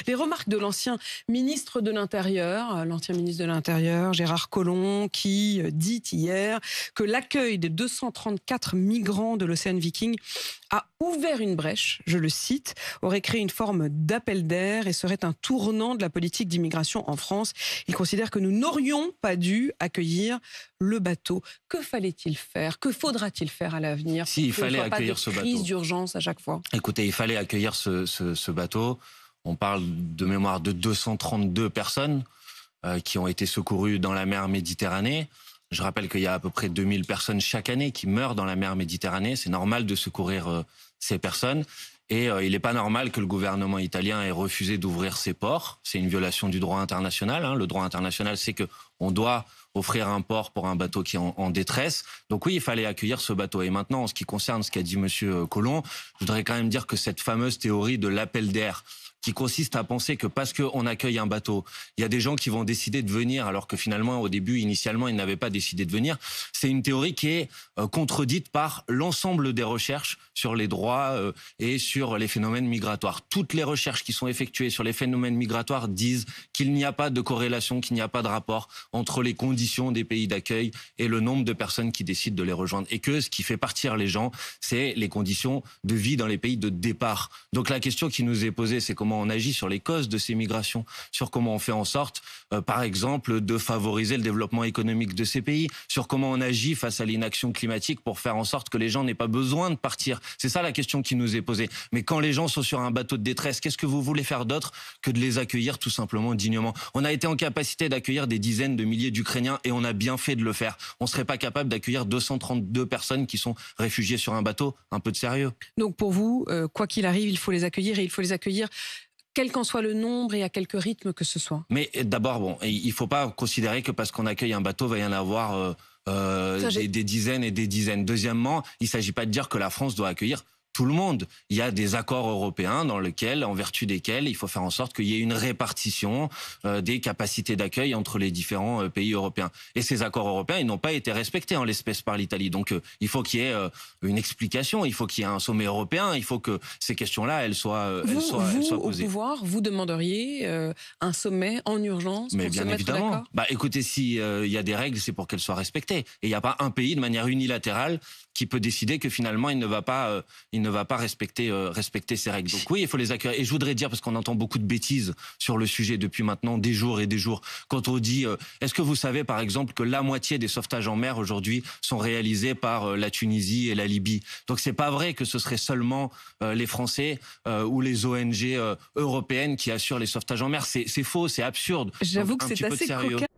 Les remarques de l'ancien ministre de l'Intérieur, Gérard Collomb, qui dit hier que l'accueil des 234 migrants de l'Océan Viking a ouvert une brèche, je le cite, aurait créé une forme d'appel d'air et serait un tournant de la politique d'immigration en France. Il considère que nous n'aurions pas dû accueillir le bateau. Que fallait-il faire? Que faudra-t-il faire à l'avenir? Si, il fallait accueillir ce bateau. Crise d'urgence à chaque fois. Écoutez, il fallait accueillir ce bateau. On parle de mémoire de 232 personnes qui ont été secourues dans la mer Méditerranée. Je rappelle qu'il y a à peu près 2000 personnes chaque année qui meurent dans la mer Méditerranée. C'est normal de secourir ces personnes. Et il n'est pas normal que le gouvernement italien ait refusé d'ouvrir ses ports. C'est une violation du droit international. Le droit international, c'est qu'on doit offrir un port pour un bateau qui est en détresse. Donc oui, il fallait accueillir ce bateau. Et maintenant, en ce qui concerne ce qu'a dit monsieur Collomb, je voudrais quand même dire que cette fameuse théorie de l'appel d'air, qui consiste à penser que parce qu'on accueille un bateau, il y a des gens qui vont décider de venir, alors que finalement, au début, initialement, ils n'avaient pas décidé de venir. C'est une théorie qui est contredite par l'ensemble des recherches sur les droits et sur les phénomènes migratoires. Toutes les recherches qui sont effectuées sur les phénomènes migratoires disent qu'il n'y a pas de corrélation, qu'il n'y a pas de rapport entre les conditions des pays d'accueil et le nombre de personnes qui décident de les rejoindre. Et que ce qui fait partir les gens, c'est les conditions de vie dans les pays de départ. Donc la question qui nous est posée, c'est comment on agit sur les causes de ces migrations, sur comment on fait en sorte, par exemple, de favoriser le développement économique de ces pays, sur comment on agit face à l'inaction climatique pour faire en sorte que les gens n'aient pas besoin de partir. C'est ça la question qui nous est posée. Mais quand les gens sont sur un bateau de détresse, qu'est-ce que vous voulez faire d'autre que de les accueillir tout simplement dignement? On a été en capacité d'accueillir des dizaines de milliers d'Ukrainiens et on a bien fait de le faire. On ne serait pas capable d'accueillir 232 personnes qui sont réfugiées sur un bateau? Un peu de sérieux. Donc pour vous, quoi qu'il arrive, il faut les accueillir et il faut les accueillir quel qu'en soit le nombre et à quelque rythme que ce soit. Mais d'abord, il ne faut pas considérer que parce qu'on accueille un bateau, il va y en avoir des dizaines et des dizaines. Deuxièmement, il ne s'agit pas de dire que la France doit accueillir tout le monde. Il y a des accords européens en vertu desquels il faut faire en sorte qu'il y ait une répartition des capacités d'accueil entre les différents pays européens. Et ces accords européens, ils n'ont pas été respectés en l'espèce par l'Italie. Donc il faut qu'il y ait une explication, il faut qu'il y ait un sommet européen, il faut que ces questions-là, elles soient posées. Au pouvoir, vous demanderiez un sommet en urgence pour se mettre d'accord? Écoutez, s'il y a des règles, c'est pour qu'elles soient respectées. Et il n'y a pas un pays de manière unilatérale qui peut décider que finalement il ne va pas respecter ces règles. Donc oui, il faut les accueillir. Et je voudrais dire, parce qu'on entend beaucoup de bêtises sur le sujet depuis maintenant des jours et des jours, quand on dit, est-ce que vous savez par exemple que la moitié des sauvetages en mer aujourd'hui sont réalisés par la Tunisie et la Libye? Donc c'est pas vrai que ce serait seulement les Français ou les ONG européennes qui assurent les sauvetages en mer. C'est faux, c'est absurde. J'avoue que c'est assez cocasse.